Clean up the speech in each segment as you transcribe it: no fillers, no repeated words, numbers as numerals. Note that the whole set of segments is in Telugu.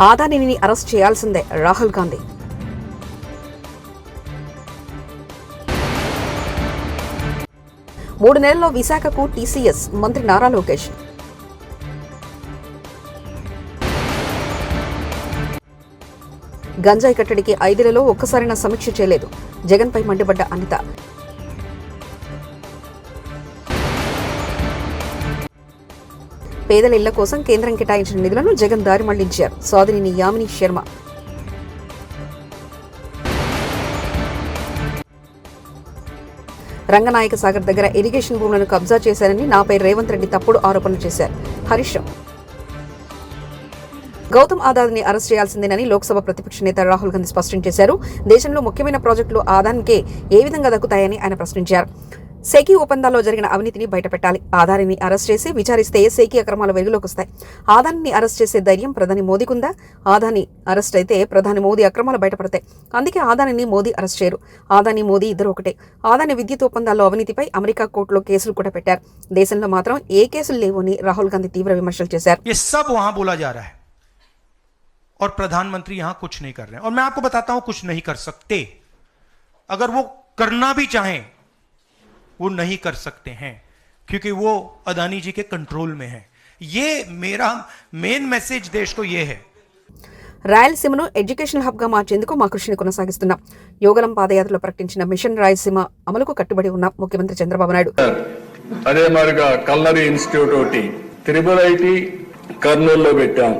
ఆదానిని అరెస్ట్ చేయాల్సిందే రాహుల్ గాంధీ. మూడు నెలల్లో విశాఖకు టీసీఎస్ మంత్రి నారా లోకేష్. గంజాయి కట్టడికి 5 ఏళ్లలో ఒక్కసారైనా సమీక్ష చేయలేదు, జగన్పై మండిపడ్డ అనిత. పేదల ఇళ్ల కోసం కేంద్రం కేటాయించిన నిధులను జగన్ దారి మళ్లించారు, సోదరిని యామిని శర్మ. రంగనాయక సాగర్ దగ్గర ఇరిగేషన్ భూములను కబ్జా చేశారని నాపై రేవంత్ రెడ్డి తప్పుడు ఆరోపణలు చేశారు, హరీష్ రావు. గౌతమ్ అదానీని అరెస్ట్ చేయాల్సిందేనని లోక్సభ ప్రతిపక్ష నేత రాహుల్ గాంధీ స్పష్టం చేశారు. దేశంలో ముఖ్యమైన ప్రాజెక్టులు అదానీకే ఏ విధంగా దక్కుతాయని ఆయన ప్రశ్నించారు. సేకీ ఒప్పందాల్లో జరిగిన అవినీతిని బయటపెట్టాలి. అదానీని అరెస్ట్ చేసి విచారిస్తే సేకీ అక్రమాలు వెలుగులోకి వస్తాయి. అదానీని అరెస్ట్ చేసే ధైర్యం ప్రధాని మోదీకుందా? అదానీ అరెస్ట్ అయితే ప్రధాని మోదీ అక్రమాలు బయటపడతాయి. అందుకే అదానీని మోదీ అరెస్ట్ చేయరు. అదానీ మోదీ ఇద్దరు ఒకటే. అదానీ విద్యుత్ ఒప్పందాల్లో అవినీతిపై అమెరికా కోర్టులో కేసులు కూడా పెట్టారు. దేశంలో మాత్రం ఏ కేసులు లేవని రాహుల్ గాంధీ తీవ్ర విమర్శలు చేశారు. और प्रधानमंत्री यहां कुछ नहीं कर रहे हैं, और मैं आपको बताता हूं कुछ नहीं कर सकते. अगर वो करना भी चाहें वो नहीं कर सकते हैं, क्योंकि वो अदानी जी के कंट्रोल में है. ये मेरा मेन मैसेज देश को ये है. రాయలసీమను ఎడ్యుకేషనల్ హబ్ గా మార్చేందుకు మా కృషిని కొనసాగిస్తున్నాం. యోగలం పాదయాత్రలో ప్రకటించిన మిషన్ రాయలసీమ అమలుకు కట్టుబడి ఉన్న ముఖ్యమంత్రి చంద్రబాబు నాయుడు. అదే మరిగా కల్నరీ ఇన్స్టిట్యూట్ ఒకటి త్రిబుల్ ఐటీ కర్నూలులో పెట్టాం,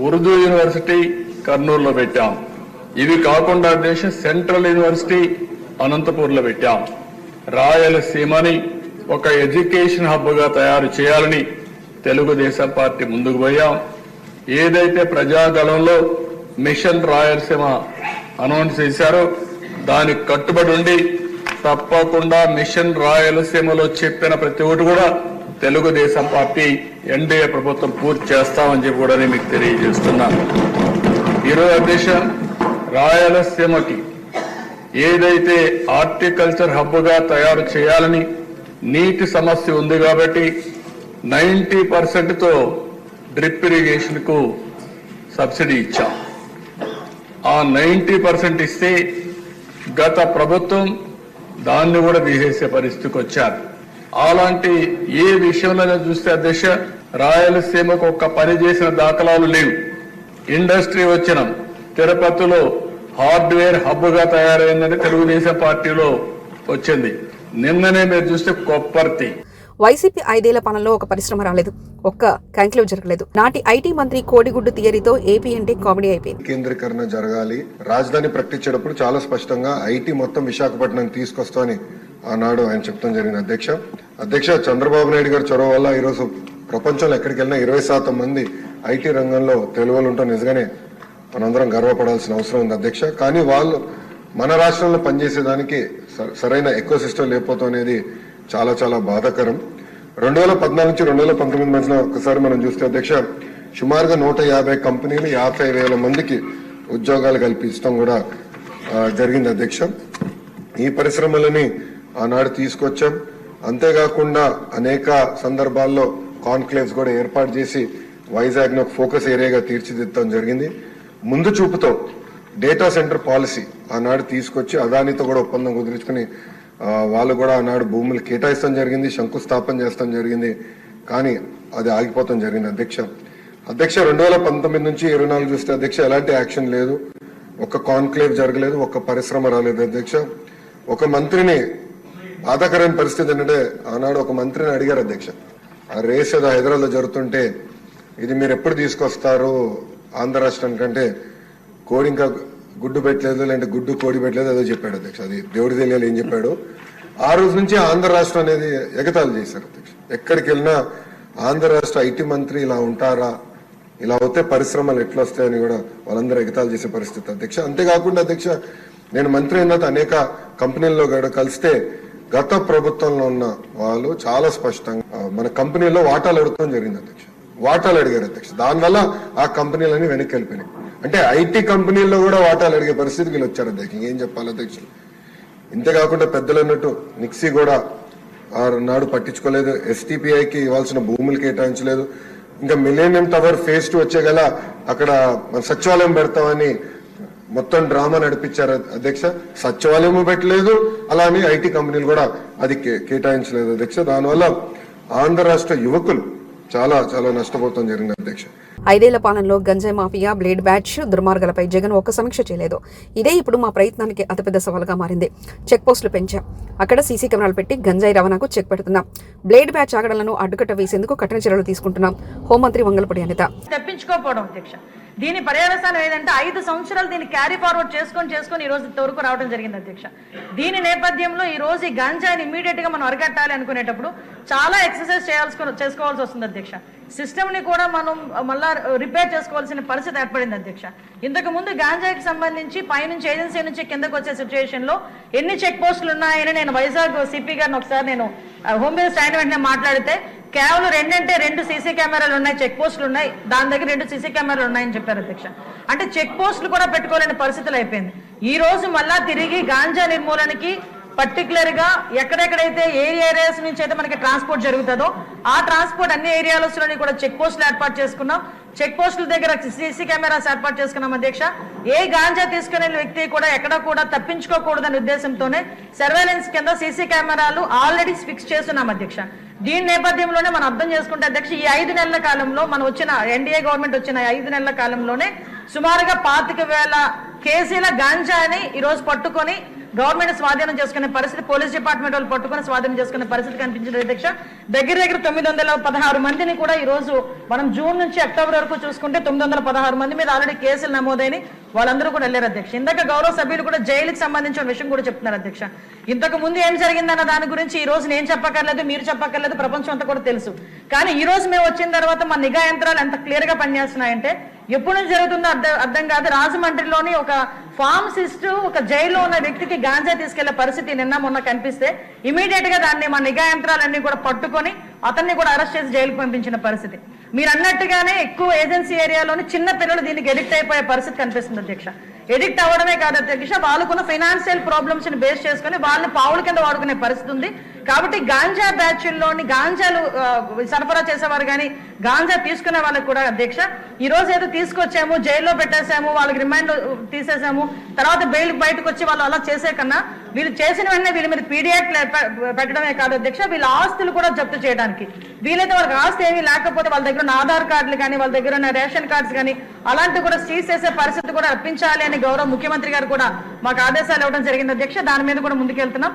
ఉర్దూ యూనివర్సిటీ కర్నూలులో పెట్టాం. ఇవి కాకుండా సెంట్రల్ యూనివర్సిటీ అనంతపూర్లో పెట్టాం. రాయలసీమని ఒక ఎడ్యుకేషన్ హబ్ గా తయారు చేయాలని తెలుగుదేశం పార్టీ ముందుకు పోయాం. ఏదైతే ప్రజాగళంలో మిషన్ రాయలసీమ అనౌన్స్ చేశారో దానికి కట్టుబడి ఉండి తప్పకుండా మిషన్ రాయలసీమలో చెప్పిన ప్రతి ఒక్కటి కూడా తెలుగుదేశం పార్టీ ఎన్డీఏ ప్రభుత్వం పూర్తి చేస్తామని చెప్పి కూడా మీకు తెలియజేస్తున్నాను. ఈరోజు అధ్యక్ష రాయలసీమకి ఏదైతే హార్టికల్చర్ హబ్ గా తయారు చేయాలని నీటి సమస్య ఉంది కాబట్టి 90% డ్రిప్ ఇరిగేషన్ కు సబ్సిడీ ఇచ్చాం. ఆ 90% ఇస్తే గత ప్రభుత్వం దాన్ని కూడా తీసేసే పరిస్థితికి వచ్చారు. అలాంటి ఏ విషయంలో చూస్తే అధ్యక్ష రాయలసీమకు ఒక్క పని చేసిన దాఖలాలు లేవు. ఇండస్ట్రీ వచ్చిన తిరుపతిలో హార్డ్వేర్ హబ్ గా తయారైందని తెలుగుదేశం పార్టీలో వచ్చింది. నిన్ననే మీరు చూస్తే కొప్పర్తి. వైసీపీ 5 ఏళ్ల పాలనలో ఒక పరిశ్రమ రాలేదు, ఒక్క కాంక్లేవ్ జరగలేదు. నాటి ఐటీ మంత్రి కోడిగుడ్డు థియరీతో ఏపీ అంటే కామెడీ అయిపోయింది. కేంద్రీకరణ జరగాలి, రాజధాని ప్రకటించేటప్పుడు చాలా స్పష్టంగా ఐటీ మొత్తం విశాఖపట్నం తీసుకొస్తామని ఆనాడు ఆయన చెప్తాం జరిగింది. అధ్యక్ష చంద్రబాబు నాయుడు గారి చొరవ వల్ల ఈరోజు ప్రపంచంలో ఎక్కడికి వెళ్ళినా 20% మంది ఐటీ రంగంలో తెలుగులు ఉంటాం. నిజంగానే మనందరం గర్వపడాల్సిన అవసరం ఉంది అధ్యక్ష. కానీ వాళ్ళు మన రాష్ట్రంలో పనిచేసేదానికి సరైన ఎకో సిస్టమ్ లేకపోవడం అనేది చాలా చాలా బాధాకరం. 2014 నుంచి 2019 మధ్యన ఒకసారి మనం చూస్తే అధ్యక్ష సుమారుగా 150 కంపెనీలు 50,000 మందికి ఉద్యోగాలు కల్పించడం కూడా జరిగింది అధ్యక్ష. ఈ పరిశ్రమలని ఆనాడు తీసుకొచ్చాం. అంతేకాకుండా అనేక సందర్భాల్లో కాన్క్లేవ్స్ కూడా ఏర్పాటు చేసి వైజాగ్ ను ఫోకస్ ఏరియాగా తీర్చిదిద్దడం జరిగింది. ముందు చూపుతో డేటా సెంటర్ పాలసీ ఆనాడు తీసుకొచ్చి అదానితో కూడా ఒప్పందం కుదుర్చుకుని వాళ్ళు కూడా ఆనాడు భూములు కేటాయిస్తాం జరిగింది, శంకుస్థాపన చేస్తాం జరిగింది. కానీ అది ఆగిపోతాం జరిగింది అధ్యక్ష. 2019 నుంచి 24 చూస్తే అధ్యక్ష ఎలాంటి యాక్షన్ లేదు, ఒక్క కాన్క్లేవ్ జరగలేదు, ఒక్క పరిశ్రమ రాలేదు అధ్యక్ష. ఒక మంత్రిని బాధాకరమైన పరిస్థితి ఏంటంటే ఆనాడు ఒక మంత్రిని అడిగారు అధ్యక్ష, ఆ రేస్ ఏదో హైదరాబాద్ లో జరుగుతుంటే ఇది మీరు ఎప్పుడు తీసుకొస్తారు ఆంధ్ర రాష్ట్రానికంటే కోడి ఇంకా గుడ్డు పెట్టలేదు, లేదంటే గుడ్డు కోడి పెట్టలేదు ఏదో చెప్పాడు అధ్యక్ష. అది దేవుడి తెలియాలి ఏం చెప్పాడు. ఆ రోజు నుంచి ఆంధ్ర రాష్ట్రం అనేది ఎగతాళి చేశారు అధ్యక్ష. ఎక్కడికి వెళ్ళినా ఆంధ్ర రాష్ట్ర ఐటీ మంత్రి ఇలా ఉంటారా, ఇలా అవుతే పరిశ్రమలు ఎట్లా వస్తాయని కూడా వాళ్ళందరూ ఎగతాళి చేసే పరిస్థితి అధ్యక్ష. అంతేకాకుండా అధ్యక్ష నేను మంత్రి అయిన తర్వాత అనేక కంపెనీల్లో కలిస్తే గత ప్రభుత్వంలో ఉన్న వాళ్ళు చాలా స్పష్టంగా మన కంపెనీలో వాటాలు అడగడం జరిగింది అధ్యక్ష. వాటాలు అడిగారు అధ్యక్ష. దానివల్ల ఆ కంపెనీలన్నీ వెనక్కి వెళ్ళిపోయినాయి. అంటే ఐటీ కంపెనీల్లో కూడా వాటాలు అడిగే పరిస్థితికి వీళ్ళు వచ్చారు అధ్యక్ష. ఏం చెప్పాలి అధ్యక్ష. ఇంతేకాకుండా పెద్దలు అన్నట్టు నిక్సీ కూడా నాడు పట్టించుకోలేదు, ఎస్టీపీఐకి ఇవ్వాల్సిన భూములు కేటాయించలేదు. ఇంకా మిలేనియం టవర్ ఫేజ్ 2 వచ్చే గల అక్కడ సచివాలయం పెడతామని మొత్తం డ్రామా నడిపించారు అధ్యక్ష. సచివాలయం పెట్టలేదు, అలానే ఐటీ కంపెనీలు కూడా అది కేటాయించలేదు అధ్యక్ష. దానివల్ల ఆంధ్ర రాష్ట్ర యువకులు చాలా చాలా నష్టపోతాం జరిగింది అధ్యక్ష. 5 ఏళ్ల పాలనలో గంజాయి మాఫియా, బ్లేడ్ బ్యాచ్ దుర్మార్గాలపై జగన్ ఒక్క సమీక్ష చేయలేదు. ఇదే ఇప్పుడు మా ప్రయత్నానికి అతిపెద్ద సవాలుగా మారింది. చెక్ పోస్టులు పెంచాం, అక్కడ సీసీ కెమెరాలు పెట్టి గంజాయి రవాణాకు చెక్ పెడుతున్నాం. బ్లేడ్ బ్యాచ్ ఆగడలను అడ్డుకట్ట వేసేందుకు కఠిన చర్యలు తీసుకుంటున్నాం. హోంమంత్రి వంగలపూడి అనిత. తెప్పించుకోకపోవడం అధ్యక్ష. దీని పర్యవసానం ఏదంటే 5 సంవత్సరాలు దీన్ని క్యారీ ఫార్వర్డ్ చేసుకొని ఈ రోజు ఇంతవరకు రావడం జరిగింది అధ్యక్ష. దీని నేపథ్యంలో ఈ రోజు ఈ గంజాయిని ఇమీడియట్ గా మనం అరికట్టాలి అనుకునేటప్పుడు చాలా ఎక్సర్సైజ్ చేసుకోవాల్సి వస్తుంది అధ్యక్ష. సిస్టమ్ ని కూడా మనం మళ్ళా రిపేర్ చేసుకోవాల్సిన పరిస్థితి ఏర్పడింది అధ్యక్ష. ఇంతకు ముందు గాంజాకి సంబంధించి పైనుంచి ఏజెన్సీ నుంచి కిందకు వచ్చే సిచ్యువేషన్ లో ఎన్ని చెక్ పోస్టులు ఉన్నాయని నేను వైజాగ్ సిపి గారిని ఒకసారి నేను హోమ్ మినిస్టర్ అయిన వెంటనే మాట్లాడితే కేవలం 2 సీసీ కెమెరాలు ఉన్నాయి, చెక్ పోస్టులు ఉన్నాయి, దాని దగ్గర 2 సీసీ కెమెరాలు ఉన్నాయని చెప్పారు అధ్యక్ష. అంటే చెక్ పోస్టులు కూడా పెట్టుకోలేని పరిస్థితులు అయిపోయింది. ఈ రోజు మళ్ళా తిరిగి గాంజా నిర్మూలనకి పర్టికులర్ గా ఎక్కడెక్కడైతే ఏరియాస్ నుంచి అయితే మనకి ట్రాన్స్పోర్ట్ జరుగుతుందో ఆ ట్రాన్స్పోర్ట్ అన్ని ఏరియాలలోని కూడా చెక్ పోస్టులు ఏర్పాటు చేసుకున్నాం. చెక్ పోస్టుల దగ్గర సీసీ కెమెరాస్ ఏర్పాటు చేసుకున్నాం అధ్యక్ష. ఏ గాంజా తీసుకునే వ్యక్తి కూడా ఎక్కడ కూడా తప్పించుకోకూడదనే ఉద్దేశంతోనే సర్వేలెన్స్ కింద సీసీ కెమెరాలు ఆల్రెడీ ఫిక్స్ చేస్తున్నాం అధ్యక్ష. దీని నేపథ్యంలోనే మనం అర్థం చేసుకుంటే అధ్యక్ష, ఈ 5 నెలల కాలంలో మనం వచ్చిన ఎన్డీఏ గవర్నమెంట్ వచ్చిన 5 నెలల కాలంలోనే సుమారుగా 25,000 కేజీల గాంజాని ఈ రోజు పట్టుకొని గవర్నమెంట్ స్వాధీనం చేసుకునే పరిస్థితి, పోలీస్ డిపార్ట్మెంట్ వాళ్ళు పట్టుకుని స్వాధీనం చేసుకునే పరిస్థితి కనిపించింది అధ్యక్ష. దగ్గర 916 మందిని కూడా ఈ రోజు మనం జూన్ నుంచి అక్టోబర్ వరకు చూసుకుంటే 916 మంది మీద ఆల్రెడీ కేసులు నమోదైన వాళ్ళందరూ కూడా వెళ్ళారు అధ్యక్ష. ఇందాక గౌరవ సభ్యులు కూడా జైలుకి సంబంధించిన విషయం కూడా చెప్తున్నారు అధ్యక్ష. ఇంతకు ముందు ఏం జరిగిందన్న దాని గురించి ఈ రోజు నేను చెప్పక్కర్లేదు, మీరు చెప్పక్కర్లేదు, ప్రపంచం అంతా కూడా తెలుసు. కానీ ఈ రోజు మేము వచ్చిన తర్వాత మా నిఘా యంత్రాలు ఎంత క్లియర్ గా పనిచేస్తున్నాయంటే ఎప్పుడు నుంచి జరుగుతుందో అర్థం కాదు. రాజమండ్రిలోని ఒక ఫార్మసిస్ట్ ఒక జైల్లో ఉన్న వ్యక్తికి గాంజా తీసుకెళ్లే పరిస్థితి నిన్న మొన్న కనిపిస్తే ఇమీడియట్ గా దాన్ని మా నిఘా యంత్రాలన్నీ కూడా పట్టుకొని అతన్ని కూడా అరెస్ట్ చేసి జైలుకు పంపించిన పరిస్థితి. మీరు అన్నట్టుగానే ఎక్కువ ఏజెన్సీ ఏరియాలోని చిన్న పిల్లలు దీనికి ఎడిక్ట్ అయిపోయే పరిస్థితి కనిపిస్తుంది అధ్యక్ష. ఎడిక్ట్ అవ్వడమే కాదు అధ్యక్ష, వాళ్ళకున్న ఫైనాన్షియల్ ప్రాబ్లమ్స్ ని బేస్ చేసుకుని వాళ్ళని పావుల కింద వాడుకునే పరిస్థితి ఉంది. కాబట్టి గాంజా బ్యాచ్ల్లోని గాంజాలు సరఫరా చేసేవారు కానీ గాంజా తీసుకునే వాళ్ళకి కూడా అధ్యక్ష ఈ రోజు ఏదో తీసుకొచ్చాము, జైల్లో పెట్టేసాము, వాళ్ళకి రిమైండ్ తీసేసాము, తర్వాత బెయిల్ బయటకు వచ్చి వాళ్ళు అలా చేసే కన్నా వీళ్ళు చేసిన వెంటనే వీళ్ళ మీద పీడియాక్ట్ పెట్టడమే కాదు అధ్యక్ష, వీళ్ళ ఆస్తులు కూడా జప్తు చేయడానికి వీలైతే వాళ్ళకి ఆస్తి ఏమీ లేకపోతే వాళ్ళ దగ్గర ఉన్న ఆధార్ కార్డులు కానీ వాళ్ళ దగ్గర ఉన్న రేషన్ కార్డ్స్ కానీ అలాంటివి కూడా సీజ్ చేసే పరిస్థితి కూడా రప్పించాలి అని గౌరవ ముఖ్యమంత్రి గారు కూడా మాకు ఆదేశాలు ఇవ్వడం జరిగింది అధ్యక్ష. దాని మీద కూడా ముందుకెళ్తున్నాం.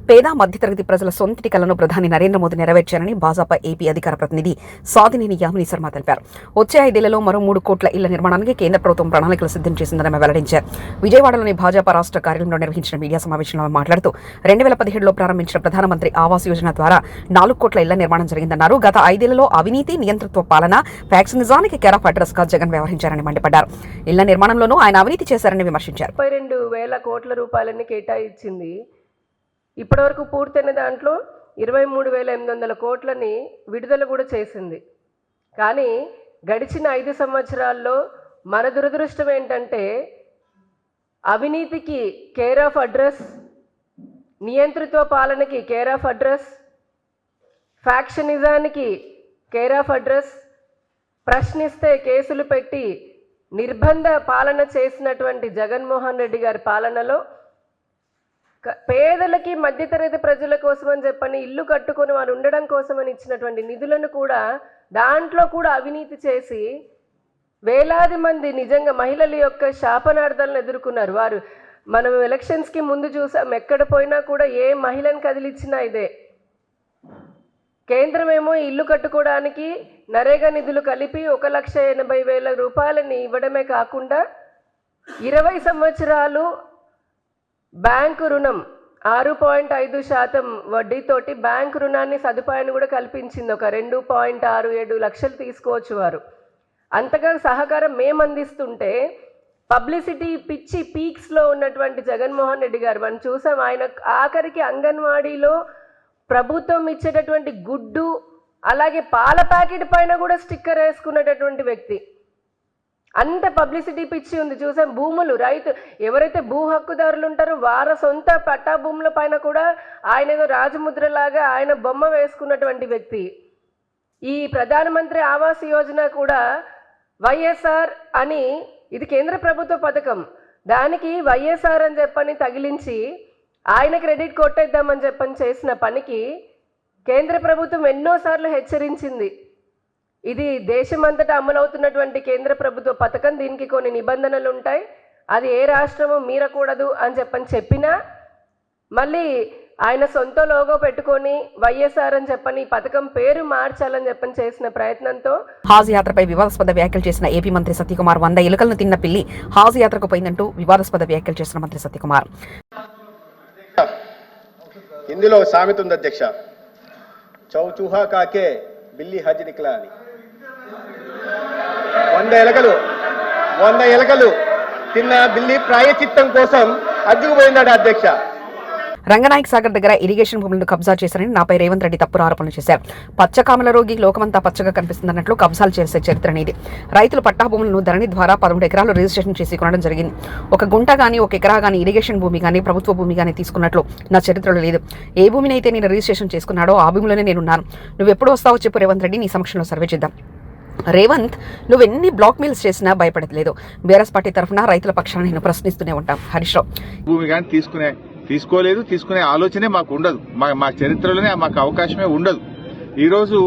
పేద మధ్యతరగతి ప్రజల సొంతటి కలను ప్రధాని నరేంద్ర మోదీ నెరవేర్చారని భాజపా ఏపీ అధికార ప్రతినిధి సాధినేని యామిని శర్మ తెలిపారు. వచ్చే 5 ఏళ్లలో మరో 3 కోట్ల ఇళ్ల నిర్మాణానికి కేంద్ర ప్రభుత్వం ప్రణాళికలు సిద్ధం చేసిందని ఆమె వెల్లడించారు. విజయవాడలోని భాజపా రాష్ట్ర కార్యాలయంలో నిర్వహించిన మీడియా సమావేశంలో ఆమె మాట్లాడుతూ 2017లో ప్రారంభించిన ప్రధానమంత్రి ఆవాస్ యోజన ద్వారా 4 కోట్ల ఇళ్ల నిర్మాణం జరిగిందన్నారు. గత 5 ఏళ్లలో అవినీతి, నియంతృత్వ పాలన, ఫ్యాక్సినిజానికి కేర్ ఆఫ్ అడ్రస్ గా జగన్ వ్యవహరించారని మండిపడ్డారు. ఇళ్ల నిర్మాణంలోనూ ఆయన అవినీతి చేశారని విమర్శించారు. 32,000 కోట్ల రూపాయలని కేటాయించింది. ఇప్పటివరకు పూర్తయిన దాంట్లో 23,800 కోట్లని విడుదల కూడా చేసింది. కానీ గడిచిన 5 సంవత్సరాల్లో మన దురదృష్టం ఏంటంటే అవినీతికి కేర్ ఆఫ్ అడ్రస్, నియంతృత్వ పాలనకి కేర్ ఆఫ్ అడ్రస్, ఫ్యాక్షనిజానికి కేర్ ఆఫ్ అడ్రస్, ప్రశ్నిస్తే కేసులు పెట్టి నిర్బంధ పాలన చేసినటువంటి జగన్మోహన్ రెడ్డి గారి పాలనలో పేదలకి మధ్యతరగతి ప్రజల కోసమని చెప్పని ఇల్లు కట్టుకొని వారు ఉండడం కోసమని ఇచ్చినటువంటి నిధులను కూడా దాంట్లో కూడా అవినీతి చేసి వేలాది మంది నిజంగా మహిళల యొక్క శాపనార్థాలను ఎదుర్కొన్నారు. వారు మనం ఎలక్షన్స్కి ముందు చూసాం, ఎక్కడ పోయినా కూడా ఏ మహిళను కదిలిచ్చినా ఇదే. కేంద్రం ఏమో ఇల్లు కట్టుకోవడానికి నరేగా నిధులు కలిపి 1,80,000 రూపాయలని ఇవ్వడమే కాకుండా 20 సంవత్సరాలు బ్యాంకు రుణం 6.5% వడ్డీతోటి బ్యాంకు రుణాన్ని సదుపాయాన్ని కూడా కల్పించింది. ఒక 2.67 లక్షలు తీసుకోవచ్చు వారు. అంతగా సహకారం మేము అందిస్తుంటే పబ్లిసిటీ పిచ్చి పీక్స్లో ఉన్నటువంటి జగన్మోహన్ రెడ్డి గారు మనం చూసాం. ఆయన ఆఖరికి అంగన్వాడీలో ప్రభుత్వం ఇచ్చేటటువంటి గుడ్డు అలాగే పాల ప్యాకెట్ పైన కూడా స్టిక్కర్ వేసుకునేటటువంటి వ్యక్తి. అంత పబ్లిసిటీ పిచ్చి ఉంది. చూసాం భూములు ఎవరైతే భూ హక్కుదారులు ఉంటారో వారి సొంత పట్టా భూముల పైన కూడా ఆయన ఏదో రాజముద్రలాగా ఆయన బొమ్మ వేసుకున్నటువంటి వ్యక్తి. ఈ ప్రధానమంత్రి ఆవాస్ యోజన కూడా వైఎస్ఆర్ అని, ఇది కేంద్ర ప్రభుత్వ పథకం, దానికి వైఎస్ఆర్ అని చెప్పని తగిలించి ఆయన క్రెడిట్ కొట్టేద్దామని చెప్పని చేసిన పనికి కేంద్ర ప్రభుత్వం ఎన్నోసార్లు హెచ్చరించింది. ఇది దేశమంతటా అమలవుతున్నటువంటి కేంద్ర ప్రభుత్వ పథకం, దీనికి కొన్ని నిబంధనలు ఉంటాయి, అది ఏ రాష్ట్రము మీరకూడదు అని చెప్పినా మళ్ళీ ఆయన సొంత లోగో పెట్టుకొని వైఎస్ఆర్ అని చెప్పని పథకం పేరు మార్చాలని చేసిన ప్రయత్నంతో హాజ్ యాత్రపై వివాదాస్పద వ్యాఖ్యలు చేసిన ఏపీ మంత్రి సత్యకుమార్ 100 ఎలుకలను తిన్న పిల్లి హాజ్ యాత్రకు పోయిందంటూ వివాదాస్పద వ్యాఖ్యలు చేసిన మంత్రి సత్యకుమార్. హిందీలో సామెత ఉంది అధ్యక్ష, చౌచూహా కాకే బిల్లి హజ్ నిక్లా అని. 100 ఎలకలు తిన్న బిల్లి ప్రాయచిత్తం కోసం హజ్జుకు పోయిందట అధ్యక్ష. రంగనాయక్ సాగర్ దగ్గర ఇరిగేషన్ భూములను కబ్జా చేశారని నాపై రేవంత్ రెడ్డి తప్పుడు ఆరోపణలు చేశారు. పచ్చకామల రోగి లోకమంతా పచ్చగా కనిపిస్తుందన్నట్లు కబ్జాలు చేసే చరిత్ర అనేది. రైతులు పట్టా భూములను ధరణి ద్వారా 13 ఎకరాలు రిజిస్ట్రేషన్ చేసి కొనడం జరిగింది. ఒక గుంట గానీ, ఒక ఎకరా గానీ ఇరిగేషన్ భూమి గానీ, ప్రభుత్వ భూమి గానీ తీసుకున్నట్లు నా చరిత్రలో లేదు. ఏ భూమిని అయితే నేను రిజిస్ట్రేషన్ చేసుకున్నాడో ఆ భూమిలోనే నేనున్నాను. నువ్వు ఎప్పుడు వస్తావో చెప్పు రేవంత్ రెడ్డి, నీ సమక్షంలో సర్వే చేద్దాం. రేవంత్, నువ్వెన్ని బ్లాక్ మెయిల్స్ చేసినా భయపడలేదు. బీఆర్ఎస్ పార్టీ తరఫున రైతుల పక్షాన నేను ప్రశ్నిస్తూనే ఉంటాం. హరీష్ రావు, భూమి కానీ తీసుకునే ఆలోచనే మాకు ఉండదు. మా చరిత్రలోనే మాకు అవకాశమే ఉండదు. ఈరోజు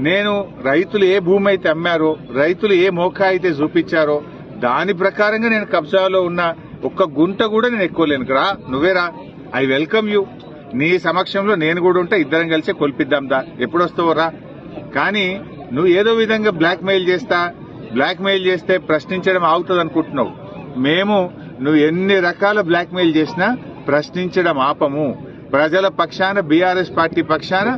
నేను రైతులు ఏ భూమి అయితే అమ్మారో, రైతులు ఏ మోకా అయితే చూపించారో దాని ప్రకారంగా నేను కబ్జాలో ఉన్న ఒక్క గుంట కూడా నేను ఎక్కువలేను. రా, నువ్వే రా, ఐ వెల్కమ్ యూ. నీ సమక్షంలో నేను కూడా ఉంటే ఇద్దరం కలిసి కొల్పిద్దాం దా, ఎప్పుడు వస్తావో రా. కానీ నువ్వు ఏదో విధంగా బ్లాక్ మెయిల్ చేస్తే ప్రశ్నించడం ఆగుతుంది అనుకుంటున్నావు. నువ్వు ఎన్ని రకాల బ్లాక్ మెయిల్ చేసినా ప్రశ్నించడం ఆపము. ప్రజల పక్షాన, బీఆర్ఎస్ పార్టీ పక్షాన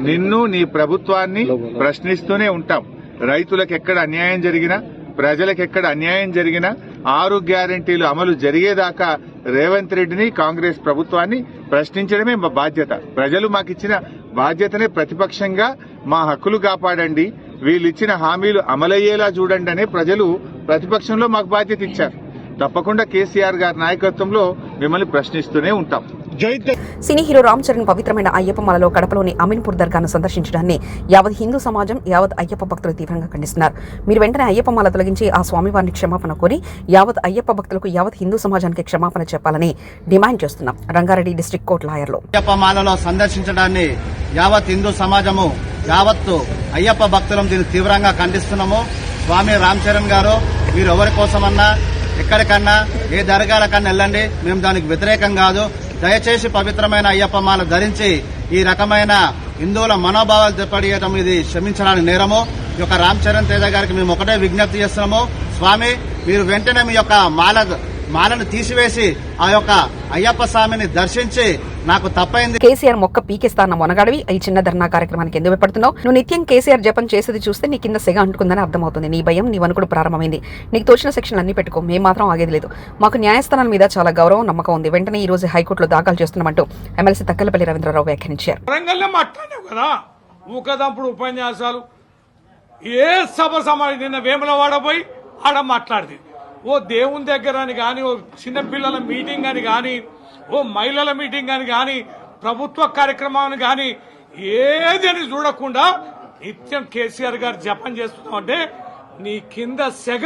నిన్ను, నీ ప్రభుత్వాన్ని ప్రశ్నిస్తూనే ఉంటాం. రైతులకు ఎక్కడ అన్యాయం జరిగినా, ప్రజలకు ఎక్కడ అన్యాయం జరిగినా 6 గ్యారెంటీలు అమలు జరిగేదాకా రేవంత్ రెడ్డిని, కాంగ్రెస్ ప్రభుత్వాన్ని ప్రశ్నించడమే మా బాధ్యత. ప్రజలు మాకిచ్చిన బాధ్యతనే ప్రతిపక్షంగా మా హక్కులు కాపాడండి, వీళ్ళు ఇచ్చిన హామీలు అమలయ్యేలా చూడండి అనే ప్రజలు ప్రతిపక్షంలో మాకు బాధ్యత ఇచ్చారు. తప్పకుండా కేసీఆర్ గారి నాయకత్వంలో మిమ్మల్ని ప్రశ్నిస్తూనే ఉంటాం. సినీ హీరో రామ్ చరణ్ పవిత్రమైన అయ్యప్ప మాలలో కడపలోని అమీన్పూర్ దర్గాను సందర్శించడాన్ని యావత్ హిందూ సమాజం, యావత్ అయ్యప్ప భక్తులు తీవ్రంగా ఖండిస్తున్నారు. మీరు వెంటనే అయ్యప్ప మాల తొలగించి ఆ స్వామివారిని క్షమాపణ కోరి యావత్ అయ్యప్ప భక్తులకు, యావత్ హిందూ సమాజానికి క్షమాపణ చెప్పాలని డిమాండ్ చేస్తున్నాం. రంగారెడ్డి డిస్ట్రిక్ట్ కోర్టు లాయర్లు అయ్యప్ప మాలలో సందర్శించడాన్ని యావత్ హిందూ సమాజము, యావత్తు అయ్యప్ప భక్తులం దీన్ని తీవ్రంగా ఖండిస్తున్నాము. స్వామి రామ్ చరణ్ గారు, మీరు ఎవరి కోసమన్నా ఎక్కడికన్నా ఏ దర్గాలకన్నా వెళ్ళండి, మేము దానికి వ్యతిరేకం కాదు. దయచేసి పవిత్రమైన అయ్యప్ప మాల ధరించి ఈ రకమైన హిందువుల మనోభావాలు దెబ్బతీయటం ఇది క్షమించడానికి నేరము. ఈ యొక్క రామ్ చరణ్ తేజ గారికి మేము ఒకటే విజ్ఞప్తి చేస్తున్నాము. స్వామి, మీరు వెంటనే మీ యొక్క మాలను తీసివేసి ఆ యొక్క అయ్యప్ప స్వామిని దర్శించి నాకు తప్పైంది. కేసీఆర్ మొక్క పీకేస్తాన్న మొనగాడివి ఈ చిన్న ధర్నా కార్యక్రమానికి ఎందుకు పెడుతున్నావు? నువ్వు నిత్యం కేసీఆర్ జపం చేసేది చూస్తే నీ కింద సెగ అంటుకుందని అర్థమవుతుంది. నీ భయం, నీ వణుకుడు ప్రారంభమైంది. నీకు తోచిన సెక్షన్లు అన్ని పెట్టుకో, మేము మాత్రం ఆగేది లేదు. మాకు న్యాయస్థానాల మీద చాలా గౌరవం, నమ్మకం ఉంది. వెంటనే ఈ రోజు హైకోర్టులో దాఖలు చేస్తున్నామంటూ ఎమ్మెల్సీ తక్కలపల్లి రవీంద్రరావు వ్యాఖ్యానించారు. ఊకదంపుడు ఉపన్యాసాలు ఏ సభ సమావేశం నిన్న వేములవాడ పోయి ఆడ మాట్లాడింది. ఓ దేవుని దగ్గర అని కానీ, ఓ చిన్నపిల్లల మీటింగ్ అని కానీ, ఓ మహిళల మీటింగ్ అని కానీ, ప్రభుత్వ కార్యక్రమాన్ని కానీ ఏది అని చూడకుండా నిత్యం కేసీఆర్ గారు జపం చేస్తున్నామంటే నీ కింద సెగ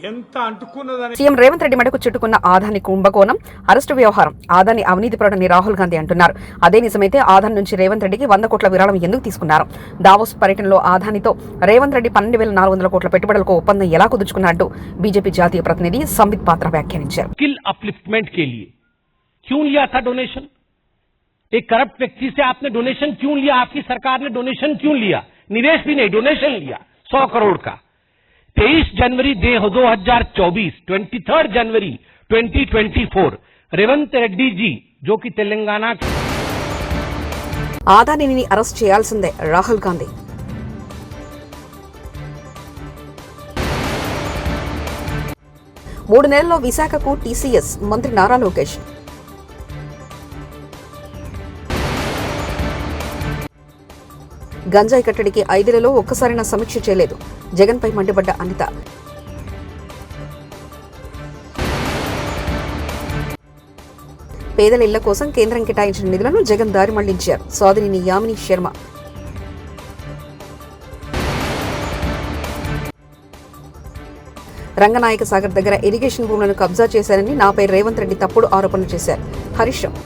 ఎంత అంటుకున్నదని. సీఎం రేవంత్ రెడ్డి మెడకు చుట్టుకున్న ఆదాని కుంభకోణం, అరెస్టు వ్యవహారం, ఆదాని అవినీతి పరుడని రాహుల్ గాంధీ అంటున్నారు. అదే నిజమైతే ఆదాని నుంచి రేవంత్ రెడ్డికి 100 కోట్ల విరాళం ఎందుకు తీసుకున్నారు? దావోస్ పర్యటనలో ఆదానితో రేవంత్ రెడ్డి 12,400 కోట్ల పెట్టుబడులకు ఒప్పందం ఎలా కుదుర్చుకున్నట్టు బీజేపీ జాతీయ ప్రతినిధి సంబిత్ పాత్ర వ్యాఖ్యానించారు. स्किल अपलिफ्टमेंट के लिए क्यों लिया था डोनेशन? एक करप्ट व्यक्ति से आपने डोनेशन क्यों लिया? आपकी सरकार ने डोनेशन क्यों लिया? निवेश भी नहीं, डोनेशन लिया 100 करोड़ का. 23 जनवरी 2024, 23 जनवरी 2024 रेवंत रेड्डी जी जो कि तेलंगाना ఆదానిని అరెస్ట్ చేయాల్సిందే రాహుల్ గాంధీ. మూడు నెలల్లో విశాఖకు టీసీఎస్ మంత్రి నారా లోకేష్. గంజాయి కట్టడికి 5 నెలల్లో ఒక్కసారైనా సమీక్ష చేయలేదు. జగన్పై మండిపడ్డ అనిత. పేదల ఇళ్ల కోసం కేంద్రం కేటాయించిన నిధులను జగన్ దారి మళ్లించారు. సోదరిని యామిని శర్మ. రంగనాయక సాగర్ దగ్గర ఇరిగేషన్ భూములను కబ్జా చేశారని నాపై రేవంత్ రెడ్డి తప్పుడు ఆరోపణలు చేశారు. హరీష్ రావు